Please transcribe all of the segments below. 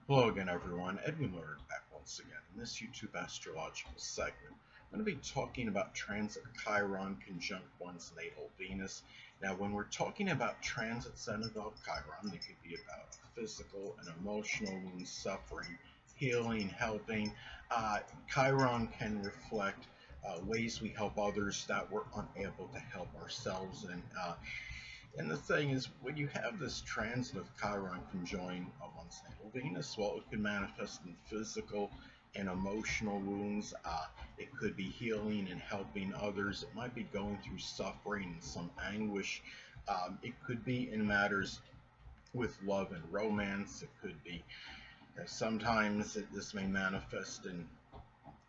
Hello again, everyone. Edwin Learnard back once again. In this YouTube astrological segment, I'm going to be talking about transit Chiron conjunct one's natal Venus. Now, when we're talking about transits that involve Chiron, they could be about physical and emotional wounds, suffering, healing, helping. Uh, Chiron can reflect ways we help others that we're unable to help ourselves, and the thing is, when you have this transit of Chiron conjoined one's natal Venus, well, it can manifest in physical and emotional wounds. It could be healing and helping others. It might be going through suffering and some anguish. It could be in matters with love and romance. It could be sometimes this may manifest in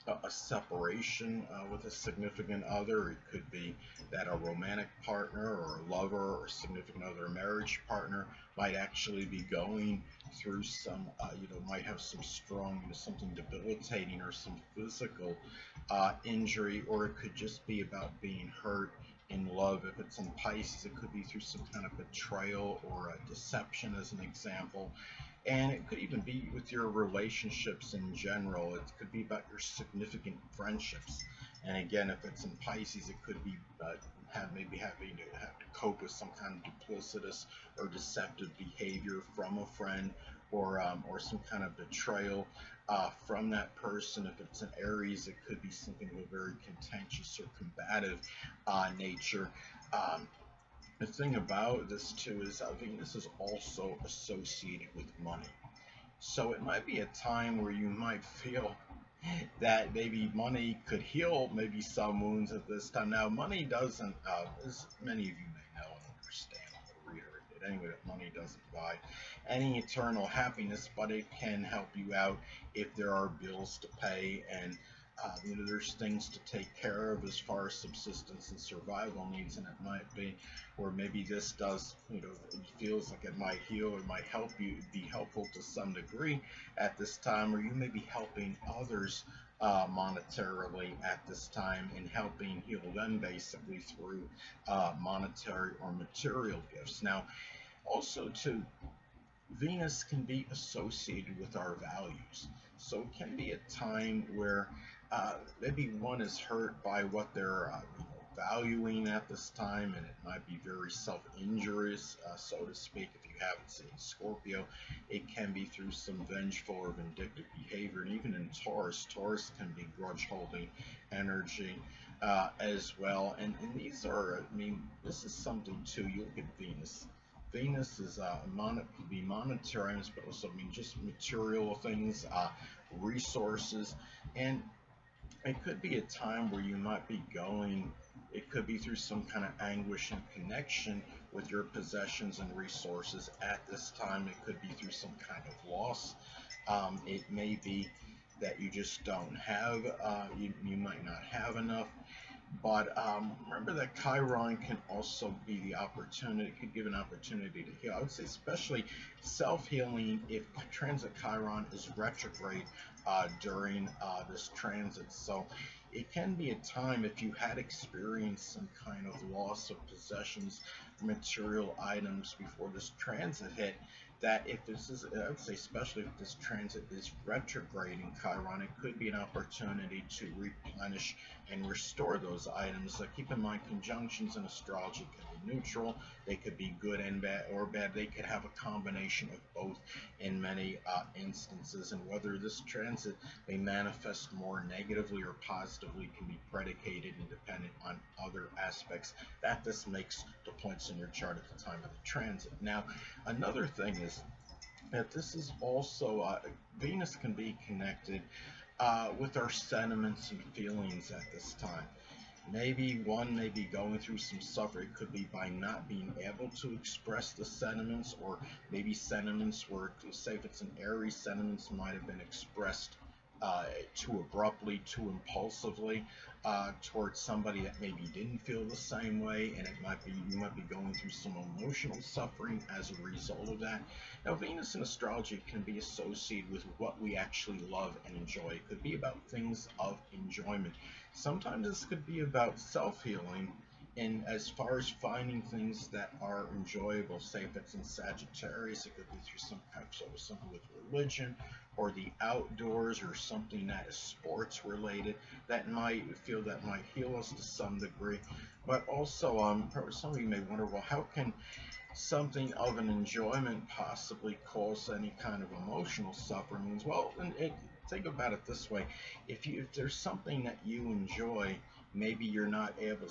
a separation with a significant other. It could be that a romantic partner or a lover or significant other, a marriage partner, might actually be going through some, might have some strong, something debilitating or some physical injury, or it could just be about being hurt in love. If it's in Pisces, it could be through some kind of betrayal or a deception, as an example. And it could even be with your relationships in general. It could be about your significant friendships. And again, if it's in Pisces, it could be maybe having to have to cope with some kind of duplicitous or deceptive behavior from a friend, or some kind of betrayal from that person. If it's an Aries, it could be something of a very contentious or combative nature. Um, the thing about this too is Venus is also associated with money. So it might be a time where you might feel that maybe money could heal maybe some wounds at this time. Now, money doesn't, as many of you may know and understand, I'll reiterate it anyway, that money doesn't buy any eternal happiness, but it can help you out if there are bills to pay and there's things to take care of as far as subsistence and survival needs, and it might be, or maybe this does, it feels like it might heal or might help you, be helpful to some degree at this time, or you may be helping others monetarily at this time and helping heal them basically through monetary or material gifts. Now, also too, Venus can be associated with our values. So it can be a time where maybe one is hurt by what they're valuing at this time, and it might be very self-injurious, so to speak. If you haven't seen Scorpio, it can be through some vengeful or vindictive behavior, and even in Taurus, Taurus can be grudge-holding energy as well. And these are, I mean, this is something too. You look at Venus. Venus is could be monetary items, but also I mean just material things, resources, and it could be a time where you might be going. It could be through some kind of anguish and connection with your possessions and resources at this time. It could be through some kind of loss. It may be that you just don't have. You might not have enough. But remember that Chiron can also be the opportunity, it could give an opportunity to heal. I would say especially self-healing if transit Chiron is retrograde during this transit. So it can be a time if you had experienced some kind of loss of possessions, material items before this transit hit, that if this is, I would say especially if this transit is retrograding Chiron, it could be an opportunity to replenish and restore those items. Keep in mind, conjunctions in astrology can be neutral. They could be good and bad, or bad. They could have a combination of both in many instances. And whether this transit may manifest more negatively or positively can be predicated and dependent on other aspects that this makes the points in your chart at the time of the transit. Now, another thing is that this is also Venus can be connected with our sentiments and feelings at this time. Maybe one may be going through some suffering. It could be by not being able to express the sentiments, or maybe sentiments were, say, if it's an Aries, sentiments might have been expressed too abruptly, too impulsively towards somebody that maybe didn't feel the same way, and it might be you might be going through some emotional suffering as a result of that. Now, Venus in astrology can be associated with what we actually love and enjoy. It could be about things of enjoyment. Sometimes this could be about self-healing, And as far as finding things that are enjoyable, say if it's in Sagittarius, it could be through some kind of sort of something with religion or the outdoors or something that is sports related that might heal us to some degree. But also, some of you may wonder, well, how can something of an enjoyment possibly cause any kind of emotional suffering? Well, think about it this way: if there's something that you enjoy, maybe you're not able.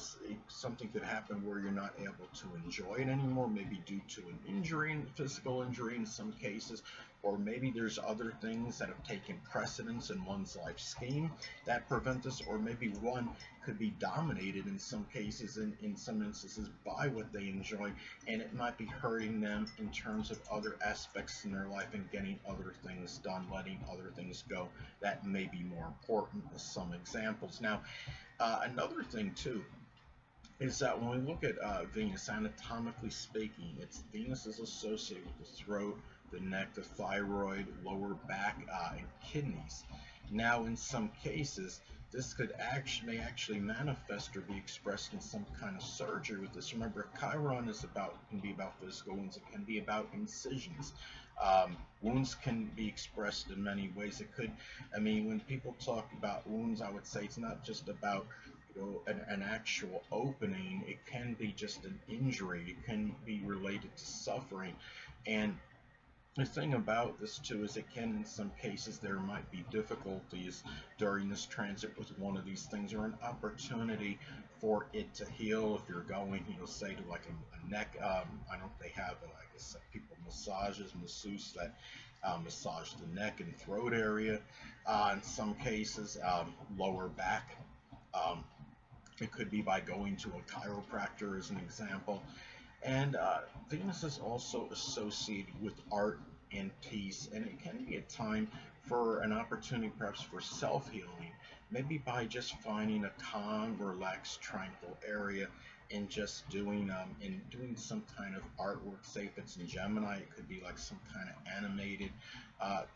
Something could happen where you're not able to enjoy it anymore. Maybe due to an injury, physical injury in some cases, or maybe there's other things that have taken precedence in one's life scheme that prevent this, or maybe one could be dominated in some cases, in some instances, by what they enjoy, and it might be hurting them in terms of other aspects in their life and getting other things done, letting other things go that may be more important, as some examples. Now, another thing too is that when we look at Venus, anatomically speaking, Venus is associated with the throat, the neck, the thyroid, lower back, and kidneys. Now, in some cases, this may actually manifest or be expressed in some kind of surgery with this. Remember, Chiron can be about physical wounds. It can be about incisions. Wounds can be expressed in many ways. When people talk about wounds, I would say it's not just about an actual opening. It can be just an injury. It can be related to suffering. And the thing about this too is in some cases, there might be difficulties during this transit with one of these things, or an opportunity for it to heal. If you're going, say to like a neck, I know they have, I guess, people masseuse that massage the neck and throat area. In some cases, lower back. Um, it could be by going to a chiropractor, as an example. And Venus is also associated with art and peace, and it can be a time for an opportunity perhaps for self-healing, maybe by just finding a calm, relaxed, tranquil area and just doing some kind of artwork. Say if it's in Gemini, it could be like some kind of animated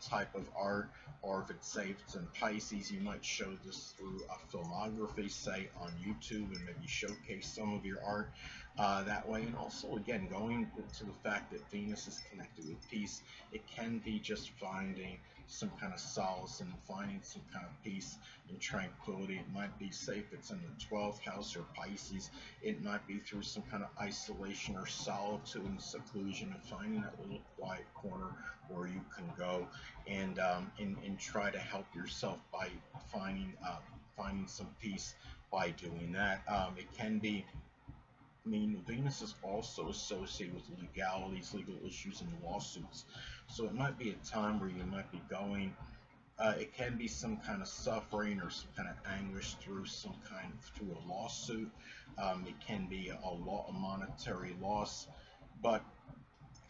type of art, or if it's in Pisces, you might show this through a filmography, say on YouTube, and maybe showcase some of your art that way. And also, again, going to the fact that Venus is connected with peace, it can be just finding some kind of solace and finding some kind of peace and tranquility. It might be safe, it's in the 12th house or Pisces. It might be through some kind of isolation or solitude and seclusion, and finding that little quiet corner where you can go and try to help yourself by finding some peace by doing that. It can be Venus is also associated with legalities, legal issues, and lawsuits. So it might be a time where you might be going. It can be some kind of suffering or some kind of anguish through a lawsuit. It can be a monetary loss, but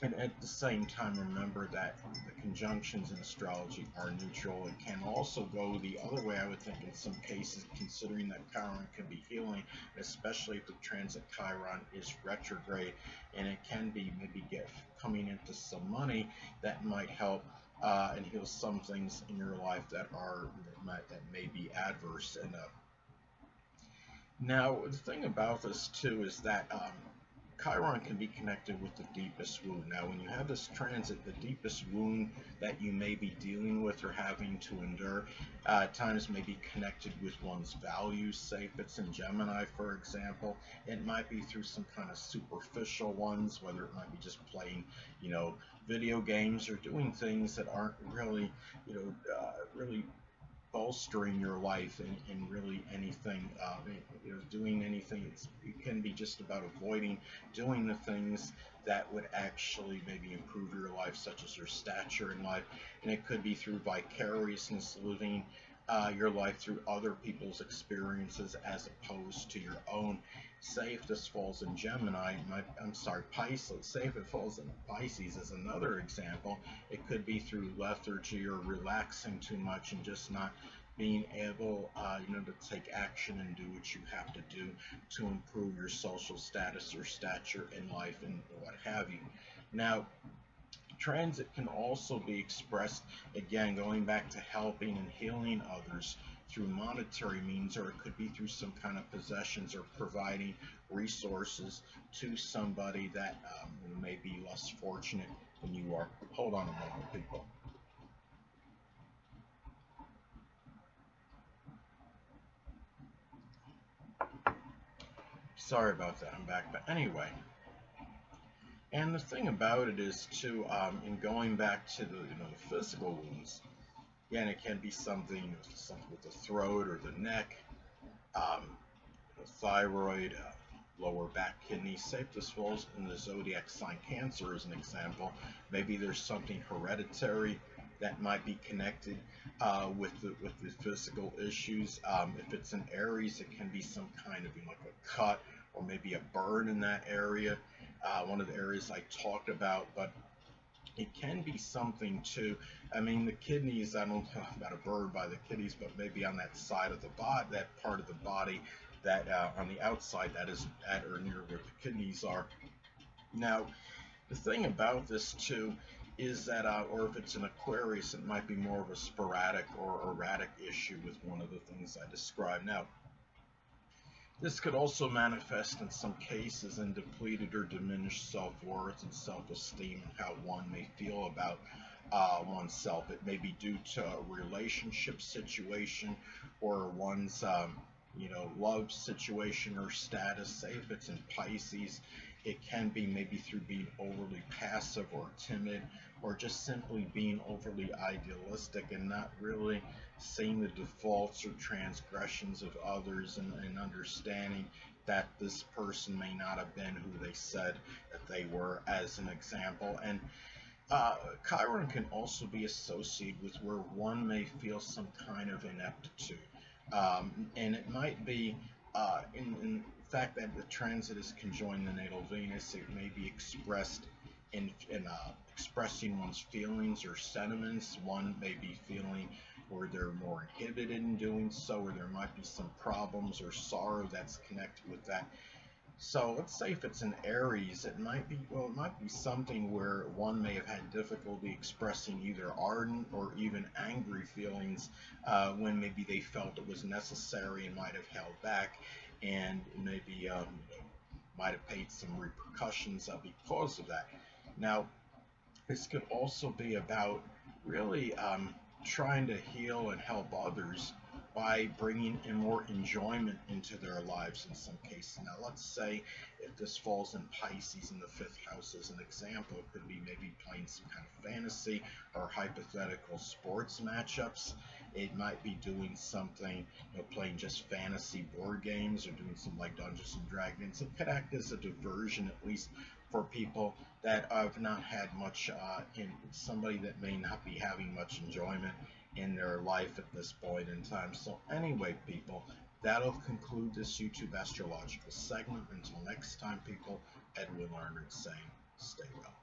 and at the same time, remember that the conjunctions in astrology are neutral. It can also go the other way, I would think, in some cases, considering that Chiron can be healing, especially if the transit Chiron is retrograde, and it can be maybe coming into some money that might help and heal some things in your life that may be adverse. And now the thing about this too is that Chiron can be connected with the deepest wound. Now, when you have this transit, the deepest wound that you may be dealing with or having to endure at times may be connected with one's values. Say if it's in Gemini, for example, it might be through some kind of superficial ones, whether it might be just playing, video games or doing things that aren't really, really bolstering your life in really anything, doing anything. It can be just about avoiding doing the things that would actually maybe improve your life, such as your stature in life. And it could be through vicariousness, living your life through other people's experiences as opposed to your own. Say if this falls in Gemini, Pisces. Say if it falls in Pisces as another example, it could be through lethargy or relaxing too much and just not being able, to take action and do what you have to do to improve your social status or stature in life and what have you. Now, Transit can also be expressed, again, going back to helping and healing others through monetary means, or it could be through some kind of possessions or providing resources to somebody that may be less fortunate than you are. Hold on a moment, people. Sorry about that, I'm back. But anyway, and the thing about it is too, in going back to the physical wounds, again, it can be something with the throat or the neck, um, the thyroid, lower back, kidney. Say if this falls in the zodiac sign Cancer as an example, maybe there's something hereditary that might be connected with the physical issues. If it's in Aries, it can be some kind of like a cut or maybe a burn in that area. One of the areas I talked about, but it can be something too. I mean, the kidneys, I don't know about a burn by the kidneys, but maybe on that side of the body, that part of the body that on the outside that is at or near where the kidneys are. Now, the thing about this too is that, or if it's an Aquarius, it might be more of a sporadic or erratic issue with one of the things I described. Now, this could also manifest in some cases in depleted or diminished self-worth and self-esteem and how one may feel about oneself. It may be due to a relationship situation or one's love situation or status. Say if it's in Pisces, it can be maybe through being overly passive or timid, or just simply being overly idealistic and not really seeing the defaults or transgressions of others, and understanding that this person may not have been who they said that they were, as an example. And Chiron can also be associated with where one may feel some kind of ineptitude. And it might be in fact that the transit is conjoined the natal Venus. It may be expressed in expressing one's feelings or sentiments. One may be feeling where they're more inhibited in doing so, or there might be some problems or sorrow that's connected with that. So let's say if it's an Aries, it might be something where one may have had difficulty expressing either ardent or even angry feelings when maybe they felt it was necessary and might have held back, and maybe might have paid some repercussions because of that. Now, this could also be about really trying to heal and help others by bringing in more enjoyment into their lives in some cases. Now, let's say if this falls in Pisces in the fifth house as an example, it could be maybe playing some kind of fantasy or hypothetical sports matchups. It might be doing something, playing just fantasy board games or doing some like Dungeons and Dragons. It could act as a diversion, at least for people that have not had much, in somebody that may not be having much enjoyment in their life at this point in time. So anyway, people, that'll conclude this YouTube astrological segment. Until next time, people, Edwin Learnard saying, stay well.